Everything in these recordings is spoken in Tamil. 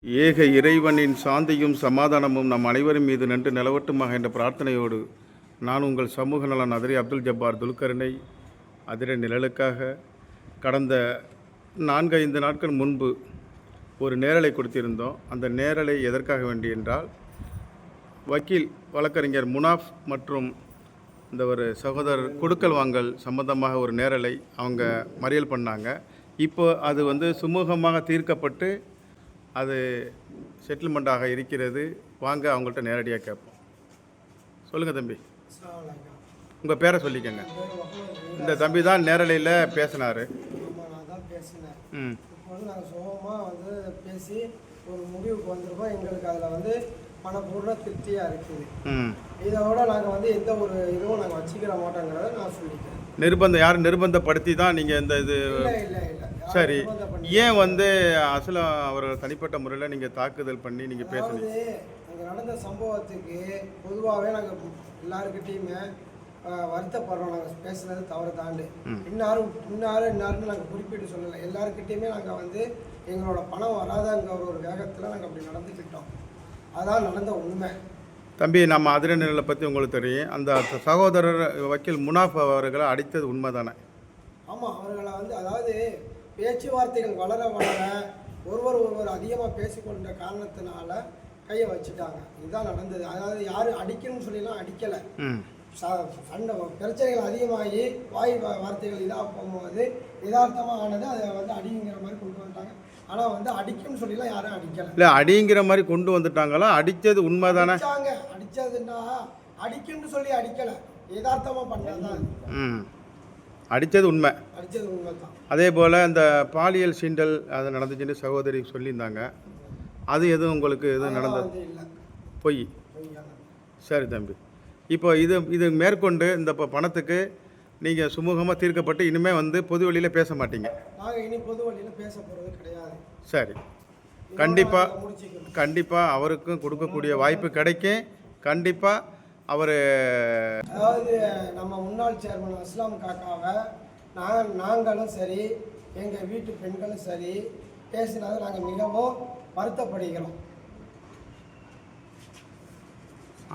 ஏக இறைவனின் சாந்தியும் சமாதானமும் நம் அனைவரும் மீது நின்று நிலவட்டுமாக என்ற பிரார்த்தனையோடு நான் உங்கள் சமூக நலன் அதிரி அப்துல் ஜப்பார் துல்கர்னை அதிர நிழலுக்காக கடந்த 4-5 நாட்கள் முன்பு ஒரு நேரலை கொடுத்திருந்தோம். அந்த நேரலை எதற்காக வேண்டி என்றால், வக்கீல் வழக்கறிஞர் முனாஃப் மற்றும் இந்த ஒரு சகோதரர் கொடுக்கல் வாங்கல் சம்பந்தமாக ஒரு நேரலை அவங்க மறியல் பண்ணாங்க. இப்போ அது சுமூகமாக தீர்க்கப்பட்டு அது செட்டில்மெண்ட்டாக இருக்கிறது. வாங்க அவங்கள்ட்ட நேரடியாக கேட்போம். சொல்லுங்கள் தம்பி, உங்கள் பேரை சொல்லிக்கங்க. இந்த தம்பி தான் நேரலையில் பேசினார். நான் தான் பேசினேன். இப்போ நாங்கள் சுகமாக பேசி ஒரு முடிவுக்கு வந்திருக்கோம். எங்களுக்கு அதில் பணப்பூர்ண திருப்தியாக இருக்குது. இதோட நாங்கள் எந்த ஒரு இதுவும் நாங்கள் வச்சுக்கிற மாட்டோங்கிறத நான் சொல்லிக்கிறேன். யாரும் நிர்பந்தப்படுத்தி தான் நீங்கள் இந்த இது? இல்லை. சரி, ஏன் அசலம் அவர்கள் தனிப்பட்ட முறையில் நீங்கள் தாக்குதல் பண்ணி நீங்கள் பேசுனீங்க? அங்கே நடந்த சம்பவத்துக்கு பொதுவாகவே நாங்கள் எல்லாருக்கிட்டையுமே வருத்தப்படுறோம். நாங்கள் பேசுனது தவறு தாண்டு இன்னாருன்னு நாங்கள் குறிப்பிட்டு சொல்லலை. எல்லாருக்கிட்டையுமே நாங்கள் எங்களோட பணம் வராதங்கிற ஒரு வேகத்தில் நாங்கள் அப்படி நடந்துக்கிட்டோம். அதான் நடந்த உண்மை. தம்பி, நம்ம அதிரநிலை பற்றி உங்களுக்கு தெரியும். அந்த சகோதரர் வக்கீல் முனாஃப் அவர்களை அடித்தது உண்மை தானே? ஆமாம், அவர்களை அதாவது பேச்சுவார்த்தைகள் வளர ஒருவர் அதிகமாக பேசிக்கொண்ட காரணத்தினால கையை வச்சுட்டாங்க. இதுதான் நடந்தது. அதாவது யாரும் அடிக்கணும்னு சொல்லிலாம் அடிக்கலை. சண்டை பிரச்சனைகள் அதிகமாகி வார்த்தைகள் இதாக போகும்போது யதார்த்தமாக ஆனது. அதை அடிங்கிற மாதிரி கொண்டு வந்துட்டாங்க. ஆனால் அடிக்கணும்னு சொல்லிலாம் யாரும் அடிக்கலை. இல்லை, அடிங்கிற மாதிரி கொண்டு வந்துட்டாங்களா? அடித்தது உண்மை தானே? அடித்ததுன்னா அடிக்கணும்னு சொல்லி அடிக்கலை, யதார்த்தமாக பண்ணது தான். அடித்தது உண்மை தான். அதே போல் அந்த பாலியல் சீண்டல் அது நடந்துச்சுன்னு சகோதரி சொல்லியிருந்தாங்க. அது எதுவும் உங்களுக்கு எதுவும் நடந்தது? பொய். சரி தம்பி, இப்போ இது மேற்கொண்டு இந்த பணத்துக்கு நீங்கள் சுமூகமாக தீர்க்கப்பட்டு இனிமேல் பொது வழியில் பேச மாட்டீங்க? நாங்கள் இனி பொது வழியில் பேச போகிறது கிடையாது. சரி, கண்டிப்பாக அவருக்கும் கொடுக்கக்கூடிய வாய்ப்பு கிடைக்கும். கண்டிப்பாக அவர் அதாவது நம்ம முன்னாள் சேர்மன் அஸ்லாம் காக்காவை நாங்களும் சரி, எங்கள் வீட்டு பெண்களும் சரி பேசினதை நாங்கள் மிகவும் வருத்தப்படுகிறோம்.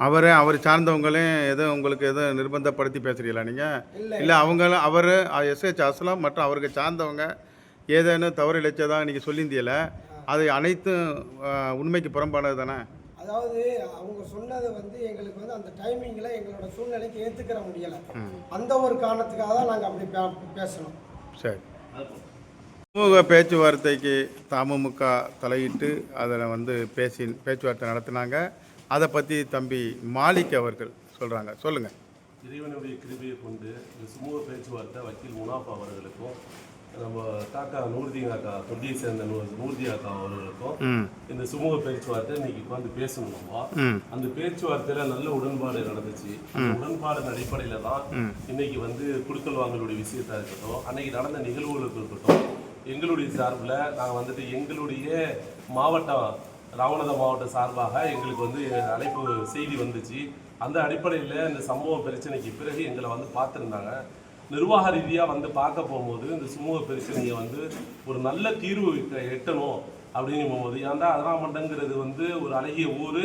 அவர் சார்ந்தவங்களையும் எதுவும் உங்களுக்கு எதுவும் நிர்பந்தப்படுத்தி பேசுகிறீங்களா நீங்கள்? இல்லை, அவர் எஸ்ஹெச் அஸ்லாம் மற்றும் அவருக்கு சார்ந்தவங்க ஏதேனும் தவறு இழைச்சதாக நீங்கள் சொல்லியிருந்தீங்கள, அது அனைத்தும் உண்மைக்கு புறம்பானது தானே? அதாவது அவங்க சொன்னது எங்களுக்கு அந்த டைமிங்கில் எங்களோட சூழ்நிலைக்கு ஏற்றுக்கிற முடியலை. அந்த ஒரு காரணத்துக்காக தான் நாங்கள் அப்படி பேசணும். சரி, சமூக பேச்சுவார்த்தைக்கு தமுமுக தலையிட்டு அதில் பேச்சுவார்த்தை நடத்தினாங்க. அதை பற்றி தம்பி மாலிக் அவர்கள் சொல்கிறாங்க. சொல்லுங்கள். இறைவனுடைய கிருபையை கொண்டு இந்த சமூக பேச்சுவார்த்தை வக்கீல் முனாஃப் அவர்களுக்கும் நம்ம காக்கா நூர்தி காக்கா தொண்டியை சேர்ந்த நூர்தி காக்கா அவர்களுக்கும் இந்த சமூக பேச்சுவார்த்தை இன்னைக்கு உட்காந்து பேசணுமா? அந்த பேச்சுவார்த்தையில நல்ல உடன்பாடு நடந்துச்சு. அந்த உடன்பாடு அடிப்படையில தான் இன்னைக்கு குடுக்கல் வாங்கலுடைய விஷயத்தா இருக்கட்டும், அன்னைக்கு நடந்த நிகழ்வுகளுக்கு இருக்கட்டும், எங்களுடைய சார்பில் நாங்கள் எங்களுடைய மாவட்டம் ராமநாதபுரம் மாவட்ட சார்பாக எங்களுக்கு அழைப்பு செய்தி வந்துச்சு. அந்த அடிப்படையில் இந்த சமூக பிரச்சனைக்கு பிறகு எங்களை பார்த்துருந்தாங்க. நிர்வாக ரீதியாக பார்க்க போகும்போது இந்த சமூக பிரச்சனையை ஒரு நல்ல தீர்வு எட்டணும் அப்படின்னு போகும்போது, ஏன்டா அதிராமண்டங்கிறது ஒரு அழகிய ஊர்,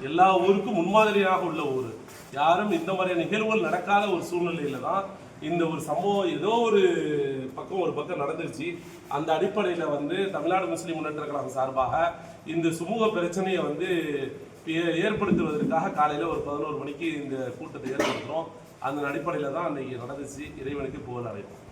எல்லா ஊருக்கும் முன்மாதிரியாக உள்ள ஊர். யாரும் இந்த மாதிரியான நிகழ்வுகள் நடக்காத ஒரு சூழ்நிலையில தான் இந்த ஒரு சம்பவம் ஏதோ ஒரு பக்கம் நடந்துருச்சு. அந்த அடிப்படையில் தமிழ்நாடு முஸ்லீம் முன்னேற்ற கழகம் சார்பாக இந்த சமூக பிரச்சனையை ஏற்படுத்துவதற்காக காலையில் ஒரு 11 மணிக்கு இந்த கூட்டத்தை ஏற்படுத்துகிறோம். அந்த அடிப்படையில் தான் அன்றைக்கி நடந்துச்சு. இறைவனுக்கு புகழ் அடைப்போம்.